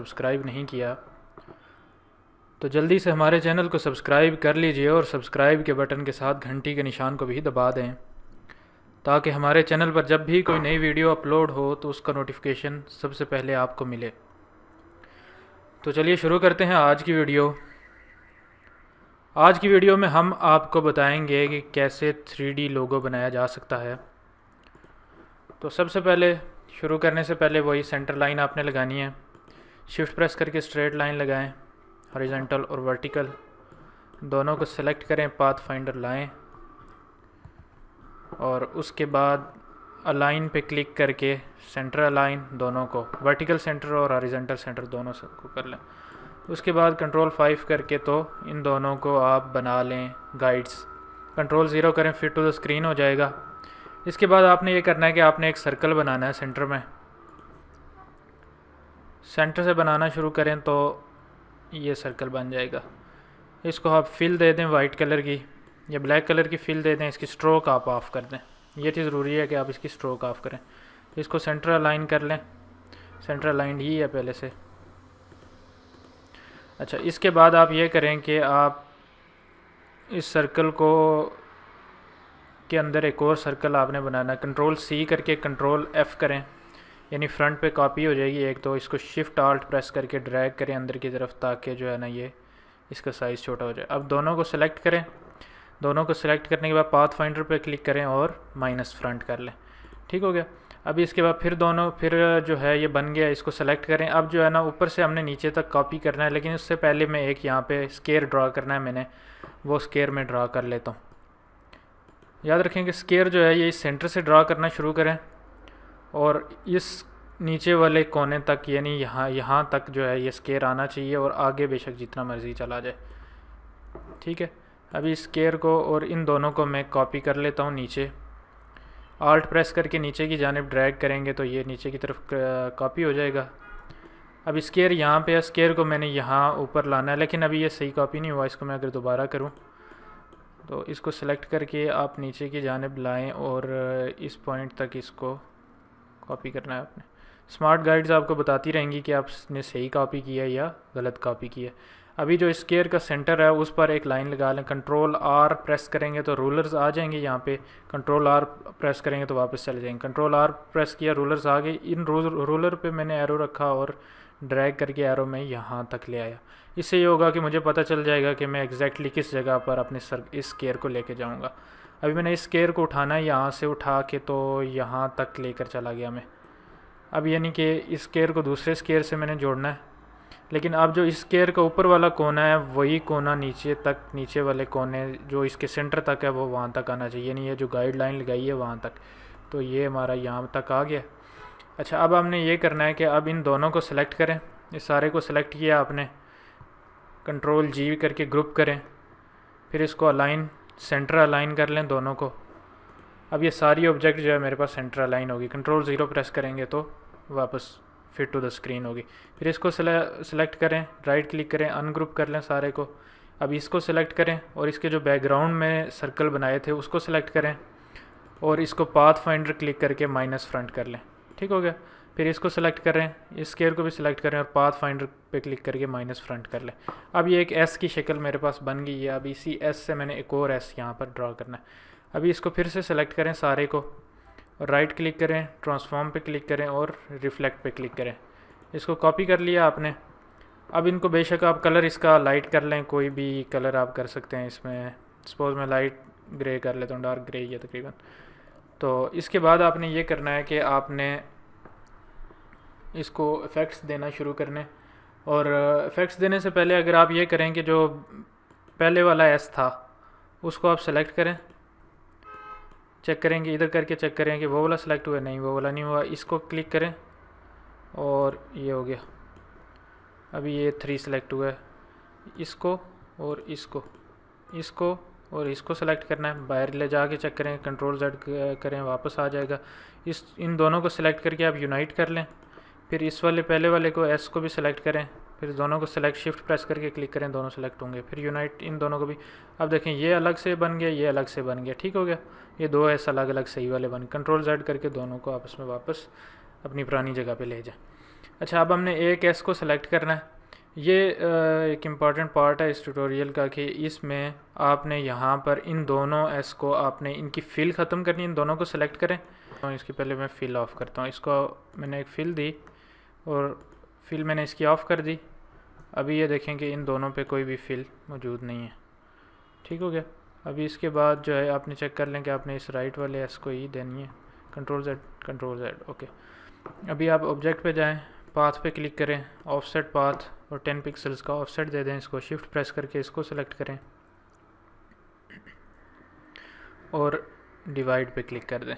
Subscribe नहीं किया तो जल्दी से हमारे चैनल को सब्सक्राइब कर लीजिए और सब्सक्राइब के बटन के साथ घंटी के निशान को भी दबा दें ताकि हमारे चैनल पर जब भी कोई नई वीडियो अपलोड हो तो उसका नोटिफिकेशन सबसे पहले आपको मिले। तो चलिए शुरू करते हैं आज की वीडियो। आज की वीडियो में हम आपको बताएंगे कि कैसे 3D लोगो बनाया जा सकता है। तो सबसे पहले शुरू करने से पहले वही सेंटर लाइन आपने लगानी है। शिफ्ट प्रेस करके स्ट्रेट लाइन लगाएं, हॉरिजॉन्टल और वर्टिकल दोनों को सेलेक्ट करें, पाथ फाइंडर लाएं और उसके बाद अलाइन पे क्लिक करके सेंटर अलाइन दोनों को, वर्टिकल सेंटर और हॉरिजॉन्टल सेंटर दोनों को कर लें। उसके बाद कंट्रोल 5 करके तो इन दोनों को आप बना लें गाइड्स। कंट्रोल 0 करें, फिट टू द स्क्रीन हो जाएगा। इसके बाद आपने ये करना है कि आपने एक सर्कल बनाना है सेंटर में। सेंटर से बनाना शुरू करें तो ये सर्कल बन जाएगा। इसको आप फिल दे दें वाइट कलर की या ब्लैक कलर की फिल दे दें। इसकी स्ट्रोक आप ऑफ़ कर दें, ये चीज़ ज़रूरी है कि आप इसकी स्ट्रोक ऑफ़ करें। इसको सेंटर अलाइन कर लें, सेंटर अलाइंड ही है पहले से। अच्छा, इसके बाद आप ये करें कि आप इस सर्कल को के अंदर एक और सर्कल आपने बनाना है। कंट्रोल C करके कंट्रोल F करें, यानी फ्रंट पे कॉपी हो जाएगी एक। तो इसको शिफ्ट आल्ट प्रेस करके ड्रैग करें अंदर की तरफ ताकि जो है ना ये इसका साइज़ छोटा हो जाए। अब दोनों को सेलेक्ट करें। दोनों को सेलेक्ट करने के बाद पाथ फाइंडर पे क्लिक करें और माइनस फ्रंट कर लें। ठीक हो गया। अभी इसके बाद फिर जो है ये बन गया, इसको सेलेक्ट करें। अब जो है ना ऊपर से हमने नीचे तक कॉपी करना है, लेकिन उससे पहले मैं एक यहाँ पे स्केयर ड्रा करना है मैंने, वो स्केयर में ड्रा कर लेता हूँ। याद रखें कि स्केयर जो है ये इस सेंटर से ड्रा करना शुरू करें और इस नीचे वाले कोने तक, यानी यहाँ तक जो है ये स्केयर आना चाहिए और आगे बेशक जितना मर्ज़ी चला जाए। ठीक है। अभी इस स्केयर को और इन दोनों को मैं कॉपी कर लेता हूँ नीचे। आल्ट प्रेस करके नीचे की जानिब ड्रैग करेंगे तो ये नीचे की तरफ कॉपी हो जाएगा। अब स्केयर यहाँ पे है, स्केयर को मैंने यहाँ ऊपर लाना है, लेकिन अभी ये सही कॉपी नहीं हुआ। इसको मैं अगर दोबारा करूँ तो इसको सेलेक्ट करके आप नीचे की जानिब लाएं और इस पॉइंट तक इसको कॉपी करना है आपने। स्मार्ट गाइड्स आपको बताती रहेंगी कि आपने सही कॉपी किया है या गलत कॉपी किया है। अभी जो स्केयर का सेंटर है उस पर एक लाइन लगा लें। कंट्रोल R प्रेस करेंगे तो रूलर्स आ जाएंगे यहाँ पे। कंट्रोल R प्रेस करेंगे तो वापस चले जाएंगे। कंट्रोल R प्रेस किया, रूलर्स आ गए। इन रूलर पे मैंने एरो रखा और ड्रैग करके एरो में यहाँ तक ले आया। इससे ये होगा कि मुझे पता चल जाएगा कि मैं एग्जैक्टली किस जगह पर अपने इस स्केयर को लेके जाऊँगा। अभी मैंने इस स्केयर को उठाना है, यहाँ से उठा के तो यहाँ तक लेकर चला गया मैं। अब यानी कि इस स्केयर को दूसरे स्केयर से मैंने जोड़ना है, लेकिन अब जो इस स्केयर का ऊपर वाला कोना है वही कोना नीचे तक, नीचे वाले कोने जो इसके सेंटर तक है वो वहाँ तक आना चाहिए, यानी ये जो गाइडलाइन लगाई है वहाँ तक। तो ये हमारा यहाँ तक आ गया। अच्छा, अब हमने ये करना है कि अब इन दोनों को सेलेक्ट करें। इस सारे को सेलेक्ट किया आपने, कंट्रोल G करके ग्रुप करें, फिर इसको अलाइन, सेंटर अलाइन कर लें दोनों को। अब ये सारी ऑब्जेक्ट जो है मेरे पास सेंटर अलाइन होगी। कंट्रोल 0 प्रेस करेंगे तो वापस फिट टू द स्क्रीन होगी। फिर इसको सेलेक्ट करें, राइट क्लिक करें, अनग्रुप कर लें सारे को। अब इसको सेलेक्ट करें और इसके जो बैकग्राउंड में सर्कल बनाए थे उसको सेलेक्ट करें और इसको पाथ फाइंडर क्लिक करके माइनस फ्रंट कर लें। ठीक हो गया। फिर इसको सेलेक्ट करें, इस स्केयर को भी सिलेक्ट करें और पाथ फाइंडर पे क्लिक करके माइनस फ्रंट कर लें। अब ये एक S की शक्ल मेरे पास बन गई है। अब इसी S से मैंने एक और S यहाँ पर ड्रा करना है। अभी इसको फिर से सेलेक्ट करें सारे को और राइट क्लिक करें, ट्रांसफॉर्म पे क्लिक करें और रिफ्लेक्ट पे क्लिक करें। इसको कॉपी कर लिया आपने। अब इनको बेशक आप कलर इसका लाइट कर लें, कोई भी कलर आप कर सकते हैं इसमें। सपोज़ मैं लाइट ग्रे कर लेता हूँ, डार्क ग्रे या तकरीबन। तो इसके बाद आपने ये करना है कि आपने इसको इफ़ेक्ट्स देना शुरू करने, और इफ़ेक्ट्स देने से पहले अगर आप ये करें कि जो पहले वाला S था उसको आप सेलेक्ट करें, चेक करेंगे, इधर करके चेक करें कि वो वाला सेलेक्ट हुआ, नहीं वो वाला नहीं हुआ। इसको क्लिक करें और ये हो गया। अभी ये 3 सेलेक्ट हुआ है। इसको और इसको और इसको सेलेक्ट करना है। बाहर ले जाके चेक करें, कंट्रोल Z करें, वापस आ जाएगा। इन दोनों को सेलेक्ट करके आप यूनाइट कर लें। फिर इस वाले पहले वाले को S को भी सेलेक्ट करें, फिर दोनों को सेलेक्ट, शिफ्ट प्रेस करके क्लिक करें, दोनों सेलेक्ट होंगे। फिर यूनाइट इन दोनों को भी। अब देखें ये अलग से बन गया, ये अलग से बन गया। ठीक हो गया। ये 2 S अलग अलग सही वाले बन। कंट्रोल Z करके दोनों को आपस में वापस अपनी पुरानी जगह पे ले जाएं। अच्छा, अब हमने एक एस को सेलेक्ट करना है। ये एक इम्पॉर्टेंट पार्ट है इस ट्यूटोरियल का कि इसमें आपने यहाँ पर इन दोनों एस को आपने इनकी फिल ख़त्म करनी है, इन दोनों को सेलेक्ट करें। तो इसके पहले मैं फ़िल ऑफ़ करता हूँ। इसको मैंने एक फ़िल दी और फिल मैंने इसकी ऑफ़ कर दी। अभी ये देखें कि इन दोनों पे कोई भी फिल मौजूद नहीं है। ठीक हो गया। अभी इसके बाद जो है आपने चेक कर लें कि आपने इस राइट वाले एस को ही देनी है। Control Z okay. अभी आप ऑब्जेक्ट पे जाएं, पाथ पे क्लिक करें, ऑफसेट पाथ और 10 पिक्सल्स का ऑफसेट दे दें। इसको शिफ्ट प्रेस करके इसको सेलेक्ट करें और डिवाइड पे क्लिक कर दें।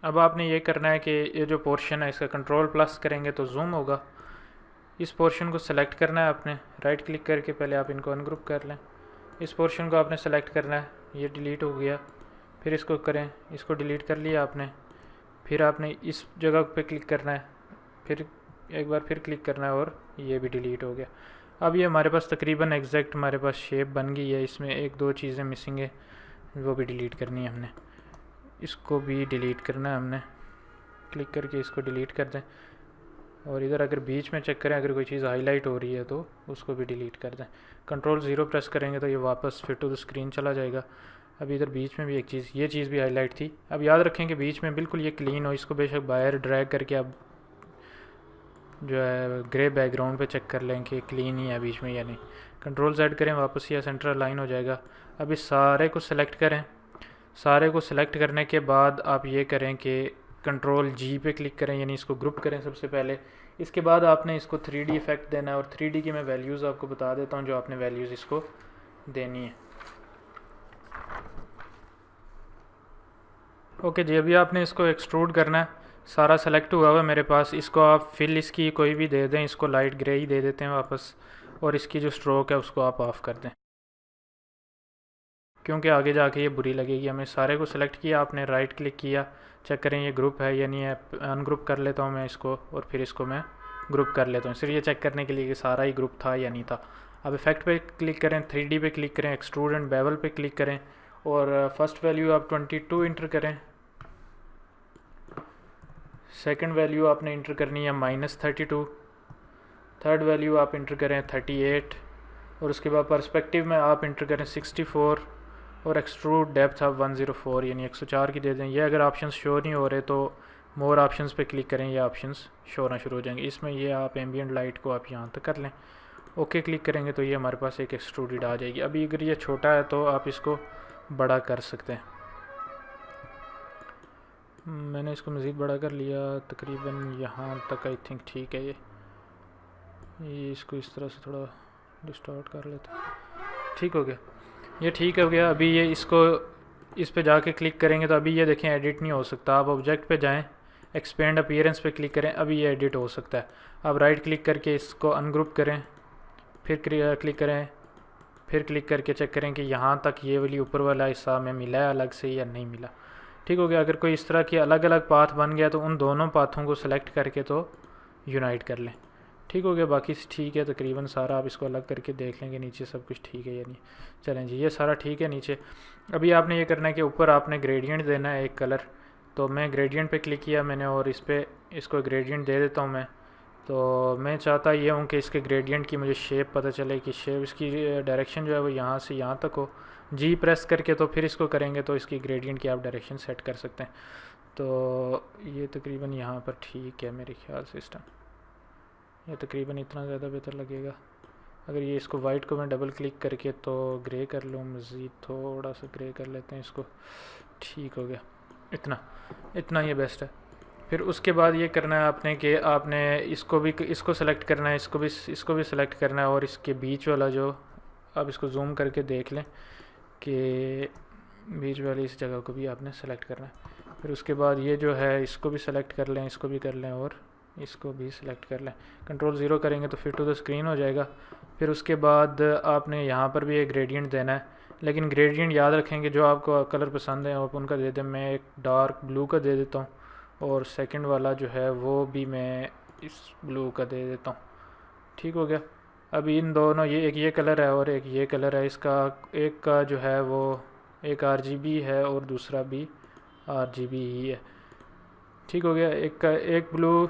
अब आपने ये करना है कि ये जो पोर्शन है इसका कंट्रोल प्लस करेंगे तो जूम होगा। इस पोर्शन को सेलेक्ट करना है आपने, राइट क्लिक करके पहले आप इनको अनग्रुप कर लें। इस पोर्शन को आपने सेलेक्ट करना है, ये डिलीट हो गया। फिर इसको करें, इसको डिलीट कर लिया आपने। फिर आपने इस जगह पे क्लिक करना है, फिर एक बार फिर क्लिक करना है और ये भी डिलीट हो गया। अब ये हमारे पास तकरीबन एग्जैक्ट हमारे पास शेप बन गई है। इसमें एक दो चीज़ें मिसिंग है, वो भी डिलीट करनी है हमने। इसको भी डिलीट करना है हमने, क्लिक करके इसको डिलीट कर दें। और इधर अगर बीच में चेक करें, अगर कोई चीज़ हाईलाइट हो रही है तो उसको भी डिलीट कर दें। कंट्रोल 0 प्रेस करेंगे तो ये वापस फिट टू द स्क्रीन चला जाएगा। अभी इधर बीच में भी एक चीज़, ये चीज़ भी हाईलाइट थी। अब याद रखें कि बीच में बिल्कुल ये क्लीन हो। इसको बेशक बाहर ड्रैग करके आप जो है ग्रे बैकग्राउंड पे चेक कर लें कि क्लीन ही है बीच में या नहीं। कंट्रोल Z करें, वापस यह सेंटर लाइन हो जाएगा। अब इस सारे को सिलेक्ट करें। सारे को सिलेक्ट करने के बाद आप ये करें कि कंट्रोल G पे क्लिक करें, यानी इसको ग्रुप करें सबसे पहले। इसके बाद आपने इसको 3D इफेक्ट देना है और 3D की मैं वैल्यूज़ आपको बता देता हूँ जो आपने वैल्यूज़ इसको देनी है। ओके जी, अभी आपने इसको एक्सट्रूड करना है। सारा सेलेक्ट हुआ हुआ है मेरे पास। इसको आप फिल इसकी कोई भी दे दें, इसको लाइट ग्रे ही दे देते हैं वापस। और इसकी जो स्ट्रोक है उसको आप ऑफ़ कर दें, क्योंकि आगे जाके ये बुरी लगेगी। हमें सारे को सिलेक्ट किया, आपने राइट क्लिक किया, चेक करें ये ग्रुप है या नहीं है। अनग्रुप कर लेता हूँ मैं इसको और फिर इसको मैं ग्रुप कर लेता हूँ, सिर्फ ये चेक करने के लिए कि सारा ही ग्रुप था या नहीं था। अब इफेक्ट पे क्लिक करें, 3D पे क्लिक करें, एक्सट्रूड एंड बेवल पे क्लिक करें और फर्स्ट वैल्यू आप 22 इंटर करें। सेकंड वैल्यू आपने इंटर करनी है -32। थर्ड वैल्यू आप इंटर करें 38 और उसके बाद पर्सपेक्टिव में आप इंटर करें 64 और एक्सट्रूड डेप्थ आप 104 यानी 104 की दे दें। ये अगर ऑप्शंस शो नहीं हो रहे तो मोर ऑप्शंस पे क्लिक करें, ये ऑप्शंस शो होना शुरू हो जाएंगे। इसमें ये आप एम्बियंट लाइट को आप यहाँ तक कर लें। ओके क्लिक करेंगे तो ये हमारे पास एक एक्सट्रूडेड आ जाएगी। अभी अगर ये छोटा है तो आप इसको बड़ा कर सकते हैं। मैंने इसको मज़ीद बड़ा कर लिया तकरीबन यहाँ तक, आई थिंक ठीक है। ये इसको इस तरह से थोड़ा डिस्टॉर्ट कर लेते हैं, ठीक हो गया। ये ठीक हो गया। अभी ये इसको इस पे जाके क्लिक करेंगे तो अभी ये देखें एडिट नहीं हो सकता। आप ऑब्जेक्ट पे जाएं, एक्सपेंड अपीयरेंस पे क्लिक करें, अभी ये एडिट हो सकता है। आप राइट क्लिक करके इसको अनग्रुप करें, फिर क्लिक करें, फिर क्लिक करके चेक करें कि यहाँ तक ये वाली ऊपर वाला हिस्सा में मिला है अलग से या नहीं मिला। ठीक हो गया। अगर कोई इस तरह की अलग अलग पाथ बन गया तो उन दोनों पाथों को सेलेक्ट करके तो यूनाइट कर लें। ठीक हो गया, बाकी ठीक है तकरीबन सारा। आप इसको अलग करके देख लेंगे नीचे सब कुछ ठीक है या नहीं। चलें जी, ये सारा ठीक है नीचे। अभी आपने ये करना है कि ऊपर आपने ग्रेडियंट देना है एक कलर। तो मैं ग्रेडियंट पे क्लिक किया मैंने और इस पर इसको ग्रेडियंट दे देता हूँ मैं। तो मैं चाहता ये हूँ कि इसके ग्रेडियंट की मुझे शेप पता चले कि शेप इसकी डायरेक्शन जो है वो यहाँ से यहाँ तक हो। जी प्रेस करके तो फिर इसको करेंगे तो इसकी ग्रेडियंट की आप डायरेक्शन सेट कर सकते हैं। तो ये तकरीबन यहाँ पर ठीक है मेरे ख्याल से सिस्टम। ये तकरीबन इतना ज़्यादा बेहतर लगेगा। अगर ये इसको वाइट को मैं डबल क्लिक करके तो ग्रे कर लूँ, मज़ीद थोड़ा सा ग्रे कर लेते हैं इसको। ठीक हो गया, इतना ये बेस्ट है। फिर उसके बाद ये करना है आपने कि आपने इसको सेलेक्ट करना है, इसको भी सेलेक्ट करना है और इसके बीच वाला जो, आप इसको जूम करके देख लें कि बीच वाली इस जगह को भी आपने सेलेक्ट करना है। फिर उसके बाद ये जो है इसको भी सेलेक्ट कर लें, इसको भी कर लें और इसको भी सिलेक्ट कर लें। कंट्रोल 0 करेंगे तो फिट टू द स्क्रीन हो जाएगा। फिर उसके बाद आपने यहाँ पर भी एक ग्रेडियंट देना है, लेकिन ग्रेडियंट याद रखेंगे जो आपको कलर पसंद है आप उनका दे दें। मैं एक डार्क ब्लू का दे देता हूँ और सेकंड वाला जो है वो भी मैं इस ब्लू का दे देता हूँ। ठीक हो गया। अभी इन दोनों, ये एक ये कलर है और एक ये कलर है, इसका एक का जो है वो एक RGB है और दूसरा भी RGB ही है। ठीक हो गया। एक ब्लू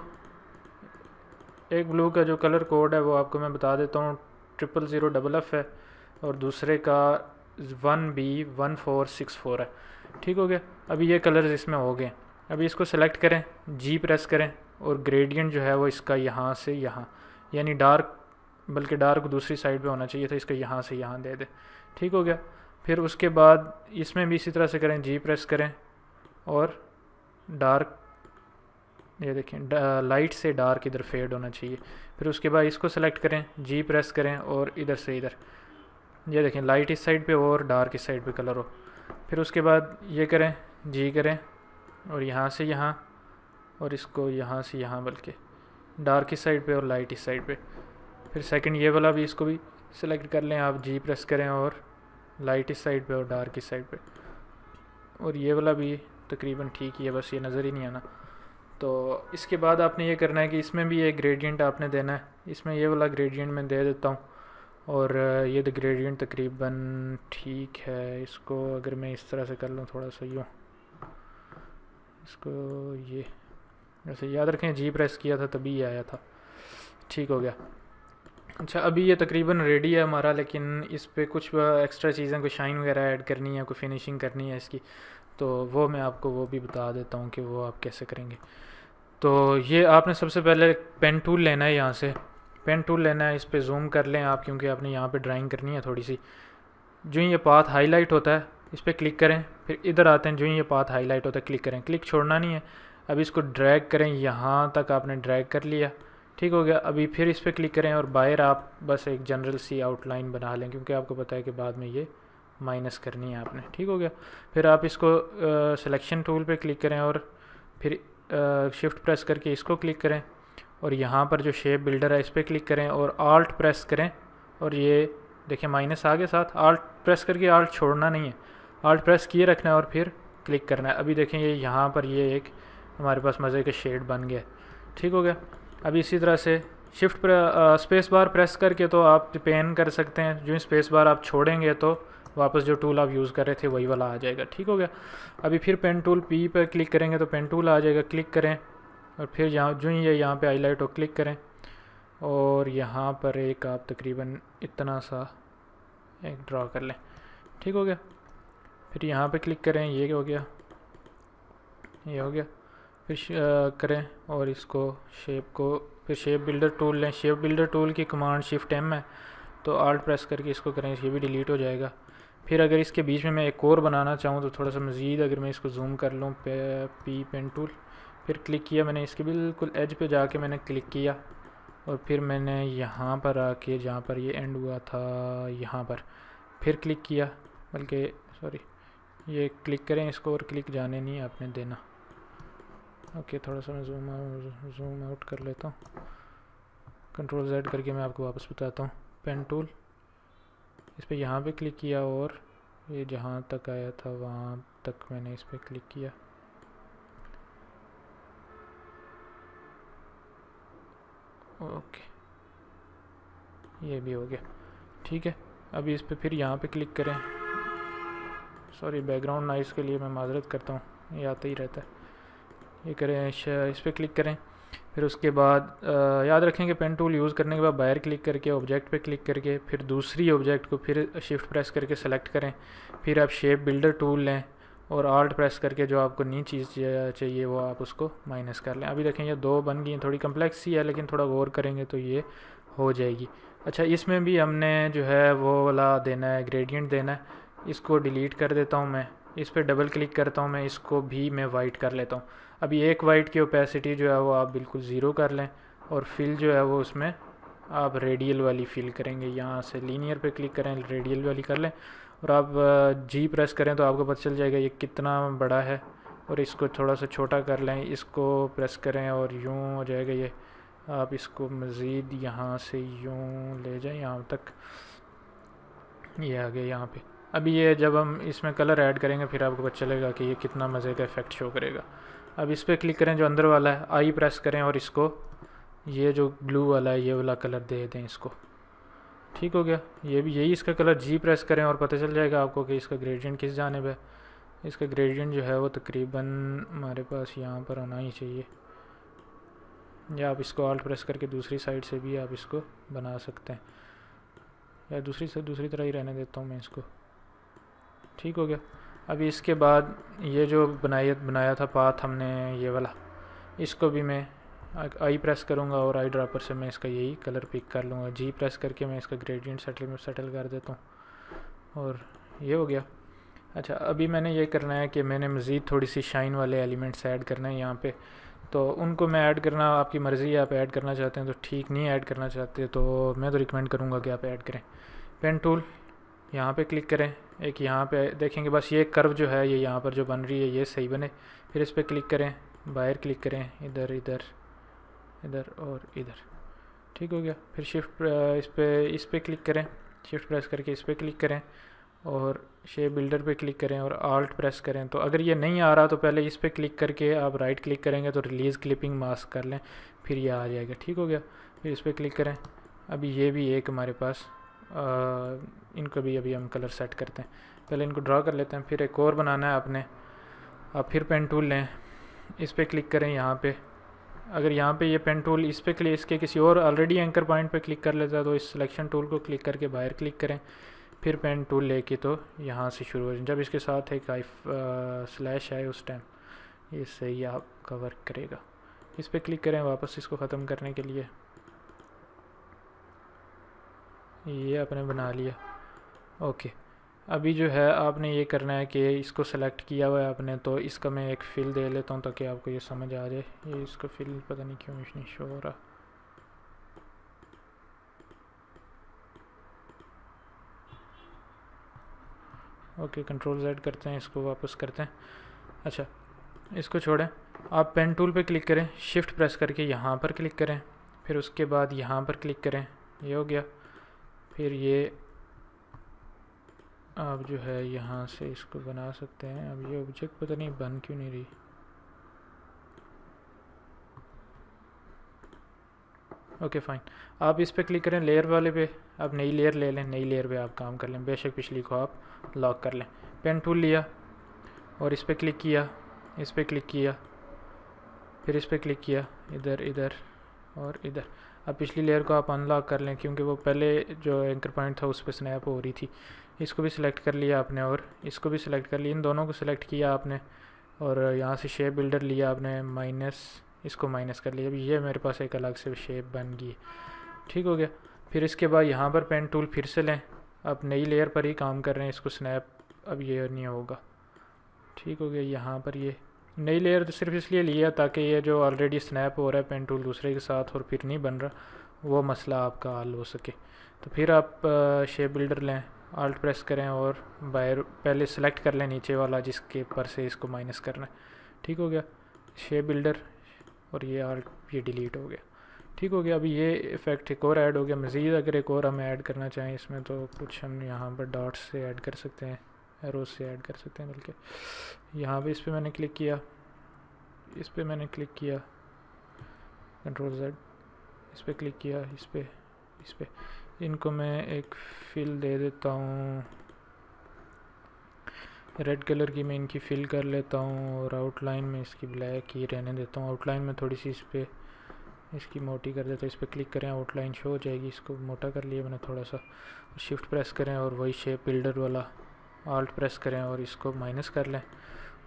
एक ब्लू का जो कलर कोड है वो आपको मैं बता देता हूँ, 000FF है, और दूसरे का 1B1464 है। ठीक हो गया। अभी ये कलर्स इसमें हो गए। अभी इसको सेलेक्ट करें, जी प्रेस करें, और ग्रेडियंट जो है वो इसका यहाँ से यहाँ, यानी डार्क, बल्कि डार्क दूसरी साइड पे होना चाहिए था, इसका यहाँ से यहाँ दे दे। ठीक हो गया। फिर उसके बाद इसमें भी इसी तरह से करें, जी प्रेस करें और डार्क, ये देखें लाइट से डार्क इधर फेड होना चाहिए। फिर उसके बाद इसको सेलेक्ट करें, जी प्रेस करें और इधर से इधर, ये देखें लाइट इस साइड पे हो और डार्क इस साइड पे कलर हो। फिर उसके बाद ये करें, जी करें और यहाँ से यहाँ, और इसको यहाँ से यहाँ, बल्कि डार्क इस साइड पे और लाइट इस साइड पे। फिर सेकंड ये वाला भी, इसको भी सेलेक्ट कर लें आप, जी प्रेस करें और लाइट इस साइड पे और डार्क इस साइड पे। और ये वाला भी तकरीबन ठीक ही है, बस ये नज़र ही नहीं आना। तो इसके बाद आपने ये करना है कि इसमें भी एक ग्रेडियंट आपने देना है। इसमें ये वाला ग्रेडियंट मैं दे देता हूँ, और ये द ग्रेडियंट तकरीबन ठीक है। इसको अगर मैं इस तरह से कर लूँ थोड़ा सा यूँ, इसको ये वैसे याद रखें जी प्रेस किया था तभी ये आया था। ठीक हो गया। अच्छा, अभी ये तकरीबन रेडी है हमारा, लेकिन इस पर कुछ एक्स्ट्रा चीज़ें, कोई शाइन वगैरह ऐड करनी है, कोई फिनिशिंग करनी है इसकी, तो वो मैं आपको वो भी बता देता हूँ कि वो आप कैसे करेंगे। तो ये आपने सबसे पहले पेन टूल लेना है, यहाँ से पेन टूल लेना है, इस पर जूम कर लें आप, क्योंकि आपने यहाँ पे ड्राइंग करनी है थोड़ी सी। जो ही ये पाथ हाईलाइट होता है इस पर क्लिक करें, फिर इधर आते हैं, जो ही ये पाथ हाईलाइट होता है क्लिक करें, क्लिक छोड़ना नहीं है। अभी इसको ड्रैग करें, यहाँ तक आपने ड्रैग कर लिया। ठीक हो गया। अभी फिर इस पर क्लिक करें और बाहर आप बस एक जनरल सी आउटलाइन बना लें, क्योंकि आपको पता है कि बाद में ये माइनस करनी है आपने। ठीक हो गया। फिर आप इसको सिलेक्शन टूल पे क्लिक करें और फिर शिफ्ट प्रेस करके इसको क्लिक करें, और यहाँ पर जो शेप बिल्डर है इस पर क्लिक करें और आल्ट प्रेस करें, और ये देखिए माइनस आगे साथ। आल्ट प्रेस करके आल्ट छोड़ना नहीं है, आल्ट प्रेस किए रखना है और फिर क्लिक करना है। अभी देखें ये यहाँ पर ये एक हमारे पास मज़े का शेड बन गया। ठीक हो गया। अभी इसी तरह से शिफ्ट स्पेस बार प्रेस करके तो आप पेन कर सकते हैं। जो स्पेस बार आप छोड़ेंगे तो वापस जो टूल आप यूज़ कर रहे थे वही वाला आ जाएगा। ठीक हो गया। अभी फिर पेन टूल पी पर क्लिक करेंगे तो पेन टूल आ जाएगा, क्लिक करें और फिर यहाँ जो ही यहाँ पे हाईलाइट हो क्लिक करें, और यहाँ पर एक आप तकरीबन इतना सा एक ड्रा कर लें। ठीक हो गया। फिर यहाँ पे क्लिक करें, ये हो गया, ये हो गया। फिर करें और इसको शेप को, फिर शेप बिल्डर टूल लें। शेप बिल्डर टूल की कमांड शिफ्ट एम है, तो आल्ट प्रेस करके इसको करें, ये भी डिलीट हो जाएगा। फिर अगर इसके बीच में मैं एक और बनाना चाहूँ तो थोड़ा सा मज़ीद अगर मैं इसको जूम कर लूँ, पी पेन टूल, फिर क्लिक किया मैंने, इसके बिल्कुल एज पे जाके मैंने क्लिक किया, और फिर मैंने यहाँ पर आके जहाँ पर ये एंड हुआ था यहाँ पर फिर क्लिक किया, बल्कि सॉरी ये क्लिक करें इसको, और क्लिक जाने नहीं आपने देना। ओके, थोड़ा सा मैं जूम आउट कर लेता हूँ, कंट्रोल Z करके मैं आपको वापस बताता हूँ। पेन टूल, इस पर यहाँ पे क्लिक किया और ये जहाँ तक आया था वहाँ तक मैंने इस पर क्लिक किया। ओके, ये भी हो गया। ठीक है। अभी इस पर फिर यहाँ पे क्लिक करें, सॉरी बैकग्राउंड नॉइज़ के लिए मैं माजरत करता हूँ, ये आता ही रहता है। ये करें, इस पर क्लिक करें। फिर उसके बाद याद रखें कि पेन टूल यूज़ करने के बाद बाहर क्लिक करके ऑब्जेक्ट पे क्लिक करके फिर दूसरी ऑब्जेक्ट को फिर शिफ्ट प्रेस करके सेलेक्ट करें। फिर आप शेप बिल्डर टूल लें और आल्ट प्रेस करके जो आपको नई चीज़ चाहिए वो आप उसको माइनस कर लें। अभी देखें ये दो बन गई हैं, थोड़ी कम्प्लेक्स ही है लेकिन थोड़ा गौर करेंगे तो ये हो जाएगी। अच्छा, इसमें भी हमने जो है वो वाला देना है, ग्रेडियंट देना है। इसको डिलीट कर देता हूँ मैं, इस पर डबल क्लिक करता हूँ मैं, इसको भी मैं वाइट कर लेता हूँ। अभी एक वाइट की ओपेसिटी जो है वो आप बिल्कुल ज़ीरो कर लें, और फिल जो है वो उसमें आप रेडियल वाली फिल करेंगे। यहाँ से लीनियर पे क्लिक करें, रेडियल वाली कर लें, और आप जी प्रेस करें तो आपको पता चल जाएगा ये कितना बड़ा है, और इसको थोड़ा सा छोटा कर लें। इसको प्रेस करें और यूँ हो जाएगा ये। आप इसको मज़ीद यहाँ से यूँ ले जाएं यहाँ तक, ये आ गया यहाँ पे। अभी ये जब हम इसमें कलर ऐड करेंगे फिर आपको पता चलेगा कि ये कितना मज़े का इफ़ेक्ट शो करेगा। अब इस पर क्लिक करें, जो अंदर वाला है आई प्रेस करें, और इसको ये जो ब्लू वाला है ये वाला कलर दे दें इसको। ठीक हो गया। ये भी यही इसका कलर, जी प्रेस करें और पता चल जाएगा आपको कि इसका ग्रेडियंट किस जानिब है। इसका ग्रेडियंट जो है वो तकरीबन हमारे पास यहाँ पर होना ही चाहिए। या आप इसको ऑल्ट प्रेस करके दूसरी साइड से भी आप इसको बना सकते हैं, या दूसरी तरह ही रहने देता हूँ मैं इसको। ठीक हो गया। अभी इसके बाद ये जो बनाया था पाथ हमने ये वाला, इसको भी मैं आई प्रेस करूँगा और आई ड्रॉपर से मैं इसका यही कलर पिक कर लूँगा। जी प्रेस करके मैं इसका ग्रेडियंट सेटल कर देता हूँ और ये हो गया। अच्छा, अभी मैंने ये करना है कि मैंने मज़ीद थोड़ी सी शाइन वाले एलिमेंट्स ऐड करना है यहाँ पे, तो उनको मैं ऐड करना आपकी मर्ज़ी है, आप ऐड करना चाहते हैं तो ठीक, नहीं ऐड करना चाहते तो मैं तो रिकमेंड करूँगा कि आप ऐड करें। पेन टूल यहाँ पे क्लिक करें, एक यहाँ पे देखेंगे बस ये कर्व जो है ये यहाँ पर जो बन रही है ये सही बने, फिर इस पर क्लिक करें, बाहर क्लिक करें, इधर इधर इधर और इधर। ठीक हो गया। फिर शिफ्ट इस पर क्लिक करें, शिफ्ट प्रेस करके इस पर क्लिक करें और शेप बिल्डर पे क्लिक करें और आल्ट प्रेस करें। तो अगर ये नहीं आ रहा तो पहले इस पर क्लिक करके आप राइट क्लिक करेंगे तो रिलीज़ क्लिपिंग मास्क कर लें, फिर ये आ जाएगा। ठीक हो गया। फिर इस पर क्लिक करें। अभी ये भी एक हमारे पास इनको भी अभी हम कलर सेट करते हैं, पहले इनको ड्रा कर लेते हैं, फिर एक और बनाना है आपने। आप फिर पेन टूल लें, इस पर क्लिक करें यहाँ पे। अगर यहाँ पे ये पेन टूल इस पर क्लिक इसके किसी और ऑलरेडी एंकर पॉइंट पे क्लिक कर लेता है तो इस सिलेक्शन टूल को क्लिक करके बाहर क्लिक करें, फिर पेन टूल लेके तो यहाँ से शुरू हो जाए। जब इसके साथ एक स्लैश है उस टाइम ये सही आपका वर्क करेगा। इस पर क्लिक करें वापस इसको ख़त्म करने के लिए। ये आपने बना लिया। ओके, अभी जो है आपने ये करना है कि इसको सेलेक्ट किया हुआ है आपने, तो इसका मैं एक फिल दे लेता हूँ ताकि आपको ये समझ आ जाए। ये इसका फिल पता नहीं क्यों नहीं शो हो रहा। ओके, कंट्रोल Z करते हैं, इसको वापस करते हैं। अच्छा, इसको छोड़ें, आप पेन टूल पे क्लिक करें, शिफ्ट प्रेस करके यहाँ पर क्लिक करें, फिर उसके बाद यहाँ पर क्लिक करें। ये हो गया। फिर ये आप जो है यहाँ से इसको बना सकते हैं। अब ये ऑब्जेक्ट पता नहीं बन क्यों नहीं रही। ओके फाइन, आप इस पे क्लिक करें लेयर वाले पे, आप नई लेयर ले लें, नई लेयर पे आप काम कर लें, बेशक पिछली को आप लॉक कर लें। पेन टूल लिया और इस पे क्लिक किया, इस पे क्लिक किया, फिर इस पे क्लिक किया, इधर इधर और इधर। अब पिछली लेयर को आप अनलॉक कर लें क्योंकि वो पहले जो एंकर पॉइंट था उस पर स्नैप हो रही थी। इसको भी सिलेक्ट कर लिया आपने और इसको भी सिलेक्ट कर लिया, इन दोनों को सिलेक्ट किया आपने और यहाँ से शेप बिल्डर लिया आपने, माइनस, इसको माइनस कर लिया। अभी ये मेरे पास एक अलग से शेप बन गई। ठीक हो गया। फिर इसके बाद यहाँ पर पेन टूल फिर से लें, अब नई लेयर पर ही काम कर रहे हैं, इसको स्नैप अब ये नहीं होगा। ठीक हो गया। यहाँ पर ये नई लेयर तो सिर्फ इसलिए लिया ताकि ये जो ऑलरेडी स्नैप हो रहा है पेन टूल दूसरे के साथ और फिर नहीं बन रहा, वो मसला आपका हल हो सके। तो फिर आप शेप बिल्डर लें, आल्ट प्रेस करें और बाहर पहले सेलेक्ट कर लें नीचे वाला जिसके पर से इसको माइनस करना है। ठीक हो गया। शेप बिल्डर और ये आल्ट ये डिलीट हो गया। ठीक हो गया। अभी ये इफ़ेक्ट एक और ऐड हो गया। मज़ीद अगर एक और हम ऐड करना चाहें इसमें तो कुछ हम यहाँ पर डॉट्स से ऐड कर सकते हैं, एरोज से ऐड कर सकते हैं। बल्कि यहाँ पे इस पर मैंने क्लिक किया, इस पर मैंने क्लिक किया, कंट्रोल Z, इस पर क्लिक किया, इस पर इनको मैं एक फिल दे देता हूँ, रेड कलर की मैं इनकी फिल कर लेता हूँ और आउटलाइन में इसकी ब्लैक ही रहने देता हूँ। आउटलाइन में थोड़ी सी इस पर इसकी मोटी कर देता हूँ। इस पर क्लिक करें, आउटलाइन शो हो जाएगी। इसको मोटा कर लिया मैंने थोड़ा सा, शिफ्ट प्रेस करें और वही शेप बिल्डर वाला आल्ट प्रेस करें और इसको माइनस कर लें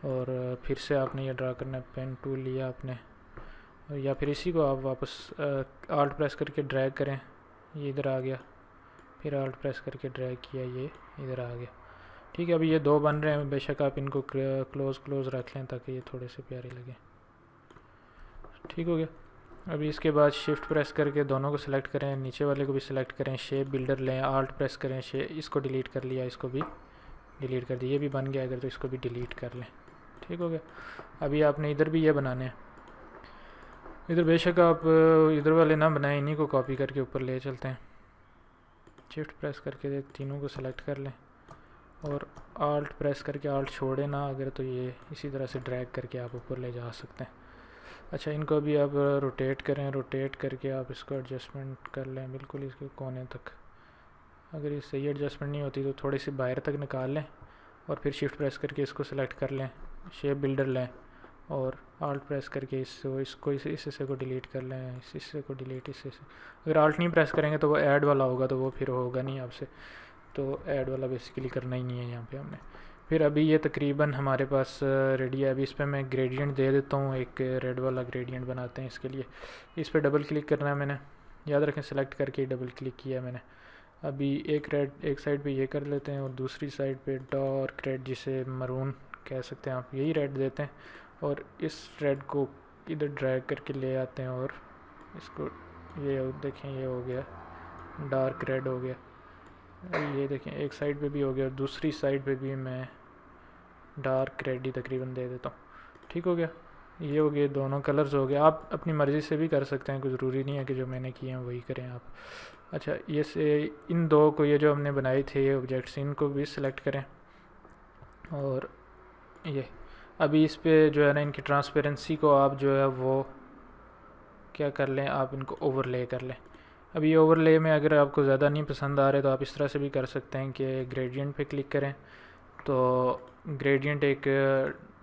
और फिर से आपने ये ड्रा करना है। पेन टूल लिया आपने या फिर इसी को आप वापस आल्ट प्रेस करके ड्रैग करें, ये इधर आ गया, फिर आल्ट प्रेस करके ड्रैग किया, ये इधर आ गया। ठीक है। अभी ये दो बन रहे हैं, बेशक आप इनको क्लोज रख लें ताकि ये थोड़े से प्यारे लगें। ठीक हो गया। अभी इसके बाद शिफ्ट प्रेस करके दोनों को सिलेक्ट करें, नीचे वाले को भी सिलेक्ट करें, शेप बिल्डर लें, आल्ट प्रेस करें, इसको डिलीट कर लिया, इसको भी डिलीट कर दिया, ये भी बन गया अगर तो इसको भी डिलीट कर लें। ठीक हो गया। अभी आपने इधर भी ये बनाने हैं, इधर बेशक आप इधर वाले ना बनाएं, इन्हीं को कॉपी करके ऊपर ले चलते हैं। शिफ्ट प्रेस करके तीनों को सेलेक्ट कर लें और आल्ट प्रेस करके, आल्ट छोड़े ना अगर तो ये इसी तरह से ड्रैग करके आप ऊपर ले जा सकते हैं। अच्छा, इनको भी आप रोटेट करें, रोटेट करके आप इसको एडजस्टमेंट कर लें बिल्कुल इसके कोने तक। अगर ये सही एडजस्टमेंट नहीं होती तो थोड़ी सी बाहर तक निकाल लें और फिर शिफ्ट प्रेस करके इसको सेलेक्ट कर लें, शेप बिल्डर लें, और आल्ट प्रेस करके इसको इस हिस्से को डिलीट कर लें, इस हिस्से को डिलीट, इस हिस्से। अगर आल्ट नहीं प्रेस करेंगे तो वो ऐड वाला होगा, तो वो फिर होगा नहीं आपसे, तो ऐड वाला बेसिकली करना ही नहीं है यहाँ पे हमने। फिर अभी ये तकरीबन हमारे पास रेडी है। अभी इस पर मैं ग्रेडियंट दे देता हूँ, एक रेड वाला ग्रेडियंट बनाते हैं इसके लिए। इस पर डबल क्लिक करना है मैंने, याद रखें सेलेक्ट करके ही डबल क्लिक किया है मैंने। अभी एक रेड एक साइड पे ये कर लेते हैं और दूसरी साइड पे डार्क रेड, जिसे मरून कह सकते हैं आप, यही रेड देते हैं। और इस रेड को इधर ड्रैग करके ले आते हैं और इसको, ये देखें ये हो गया डार्क रेड हो गया। ये देखें एक साइड पे भी हो गया और दूसरी साइड पे भी मैं डार्क रेड ही तकरीबन दे देता हूँ। ठीक हो गया, ये हो गए दोनों कलर्स हो गए। आप अपनी मर्ज़ी से भी कर सकते हैं, कोई ज़रूरी नहीं है कि जो मैंने किए हैं वही करें आप। अच्छा, ये से इन दो को, ये जो हमने बनाए थे ये ऑब्जेक्ट्स, इनको भी सिलेक्ट करें। और ये अभी इस पे जो है ना, इनकी ट्रांसपेरेंसी को आप जो है वो क्या कर लें, आप इनको ओवरले कर लें। अभी ये ओवरले में अगर आपको ज़्यादा नहीं पसंद आ रहे तो आप इस तरह से भी कर सकते हैं कि ग्रेडियंट पे क्लिक करें। तो ग्रेडियंट एक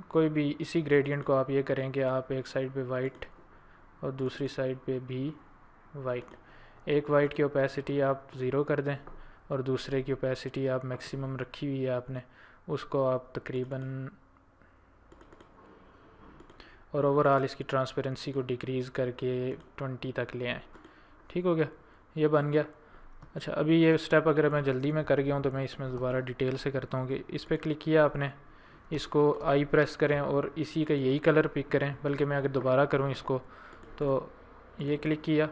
कोई भी इसी ग्रेडियंट को आप ये करें कि आप एक साइड पे वाइट और दूसरी साइड पे भी वाइट। एक वाइट की ओपेसिटी आप ज़ीरो कर दें और दूसरे की ओपेसिटी आप मैक्सिमम रखी हुई है आपने, उसको आप तकरीबन, और ओवरऑल इसकी ट्रांसपेरेंसी को डिक्रीज़ करके 20 तक ले आएँ। ठीक हो गया, ये बन गया। अच्छा, अभी ये स्टेप अगर मैं जल्दी में कर गया हूँ तो मैं इसमें दोबारा डिटेल से करता हूँ कि इस पर क्लिक किया आपने, इसको आई प्रेस करें और इसी का यही कलर पिक करें। बल्कि मैं अगर दोबारा करूँ इसको तो ये क्लिक किया,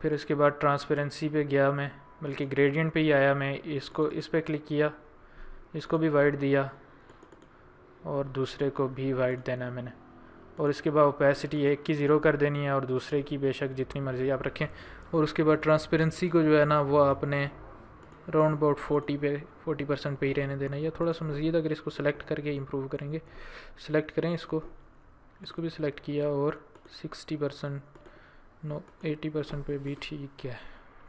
फिर इसके बाद ट्रांसपेरेंसी पे गया मैं, बल्कि ग्रेडियंट पे ही आया मैं, इसको इस पर क्लिक किया, इसको भी वाइट दिया और दूसरे को भी वाइट देना है मैंने। और इसके बाद ओपेसिटी एक की ज़ीरो कर देनी है और दूसरे की बेशक जितनी मर्ज़ी आप रखें। और उसके बाद ट्रांसपेरेंसी को जो है ना वो आपने राउंड अबाउट 40% पे ही रहने देना, या थोड़ा सा मज़ीद अगर इसको सेलेक्ट करके इम्प्रूव करेंगे। सेलेक्ट करें इसको भी सिलेक्ट किया और 60%, नो 80% पे भी ठीक है।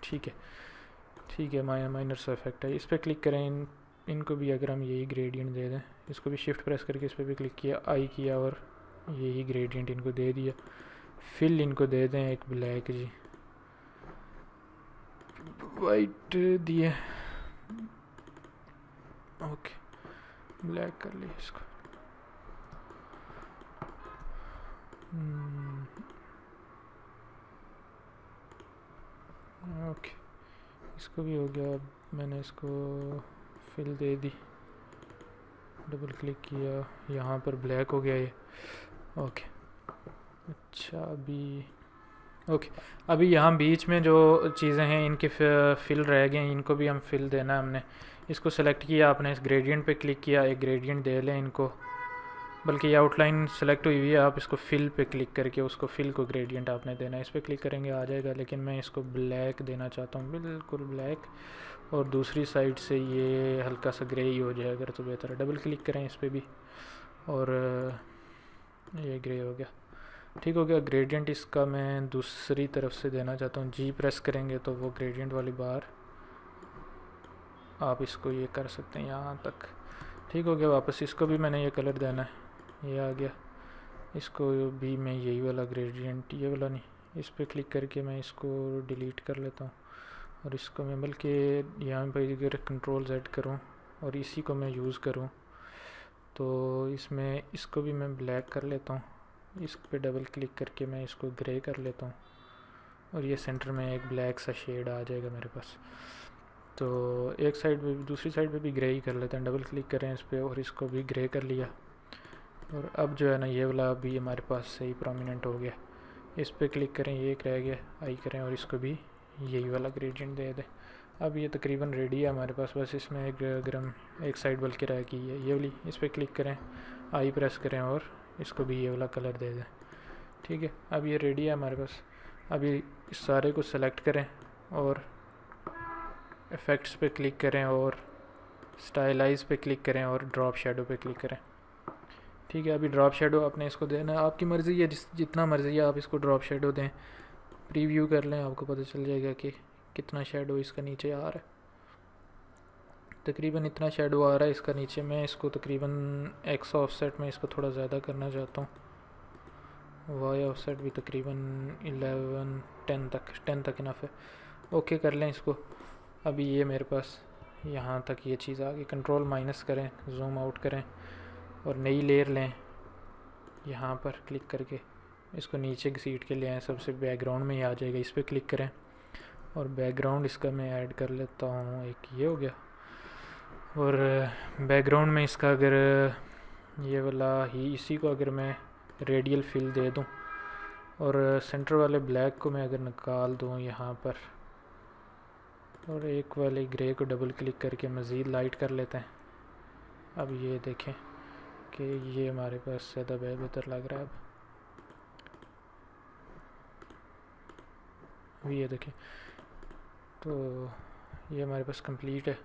ठीक है, माइनर सा इफेक्ट है। इस पर क्लिक करें, इनको भी अगर हम यही ग्रेडियंट दे दें, इसको भी शिफ्ट प्रेस करके इस पर भी क्लिक किया, आई किया और यही ग्रेडियंट इनको दे दिया। फिल इनको दे दें एक ब्लैक जी, वाइट दिए, ओके ब्लैक कर लिया इसको। ओके, इसको भी हो गया। मैंने इसको फिल दे दी, डबल क्लिक किया, यहाँ पर ब्लैक हो गया ये। ओके, अच्छा अभी यहाँ बीच में जो चीज़ें हैं इनके फिल रह गए हैं, इनको भी हम फिल देना है हमने। इसको सेलेक्ट किया आपने, इस ग्रेडियंट पे क्लिक किया, एक ग्रेडियंट दे लें इनको, बल्कि ये आउटलाइन सेलेक्ट हुई हुई है, आप इसको फिल पे क्लिक करके उसको फिल को ग्रेडियंट आपने देना है। इस पर क्लिक करेंगे आ जाएगा, लेकिन मैं इसको ब्लैक देना चाहता हूँ, बिल्कुल ब्लैक, और दूसरी साइड से ये हल्का सा ग्रे ही हो जाए अगर तो बेहतर है। डबल क्लिक करें इस पर भी और ये ग्रे हो गया। ठीक हो गया। ग्रेडियंट इसका मैं दूसरी तरफ से देना चाहता हूँ, जी प्रेस करेंगे तो वो ग्रेडियंट वाली बार आप इसको ये कर सकते हैं यहाँ तक। ठीक हो गया। वापस इसको भी मैंने ये कलर देना है, ये आ गया। इसको भी मैं यही वाला ग्रेडियंट, ये वाला नहीं, इस पर क्लिक करके मैं इसको डिलीट कर लेता हूँ। और इसको मैं बल्कि यहाँ पर अगर कंट्रोल Z करूँ और इसी को मैं यूज़ करूँ तो इसमें इसको भी मैं ब्लैक कर लेता हूँ। इस पे डबल क्लिक करके मैं इसको ग्रे कर लेता हूँ और ये सेंटर में एक ब्लैक सा शेड आ जाएगा मेरे पास। तो एक साइड पे भी, दूसरी साइड पे भी ग्रे ही कर लेते हैं। डबल क्लिक करें इस पर और इसको भी ग्रे कर लिया। और अब जो है ना ये वाला भी हमारे पास सही प्रोमिनेंट हो गया। इस पर क्लिक करें, ये एक रह गया, आई करें और इसको भी यही वाला ग्रेडियंट दे दें। अब ये तकरीबन रेडी है हमारे पास। बस इसमें अगर हम एक साइड बल्कि रह गई है ये वाली, इस पर क्लिक करें, आई प्रेस करें और इसको भी ये वाला कलर दे दें। ठीक है, अब ये रेडी है हमारे पास। अभी इस सारे को सेलेक्ट करें और इफ़ेक्ट्स पे क्लिक करें और स्टाइलाइज पे क्लिक करें और ड्रॉप शेडो पे क्लिक करें। ठीक है, अभी ड्रॉप शेडो आपने इसको देना है, आपकी मर्ज़ी है, जितना मर्ज़ी है आप इसको ड्रॉप शेडो दें। प्रीव्यू कर लें, आपको पता चल जाएगा कि कितना शेडो इसका नीचे आ रहा है। तकरीबन इतना शेडो आ रहा है इसका नीचे। मैं इसको तकरीबन एक्स ऑफसेट में इसको थोड़ा ज़्यादा करना चाहता हूँ। वाई ऑफसेट भी तकरीबन 10 तक इनफ है। ओके कर लें इसको। अभी ये मेरे पास यहाँ तक ये चीज़ आ गई। कंट्रोल माइनस करें, जूम आउट करें और नई लेयर लें। यहाँ पर क्लिक करके इसको नीचे घसीट के ले आएँ, सबसे बैकग्राउंड में ही आ जाएगा। इस पर क्लिक करें और बैकग्राउंड इसका मैं ऐड कर लेता हूँ। एक ये हो गया। और बैकग्राउंड में इसका अगर ये वाला ही इसी को अगर मैं रेडियल फिल दे दूँ और सेंटर वाले ब्लैक को मैं अगर निकाल दूँ यहाँ पर और एक वाले ग्रे को डबल क्लिक करके मज़ीद लाइट कर लेते हैं। अब ये देखें कि ये हमारे पास ज़्यादा बेहतर लग रहा है। अब ये देखें तो ये हमारे पास कंप्लीट है।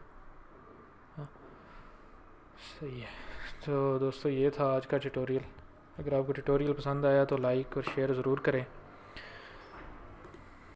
हाँ सही है। तो दोस्तों ये था आज का ट्यूटोरियल। अगर आपको ट्यूटोरियल पसंद आया तो लाइक और शेयर ज़रूर करें।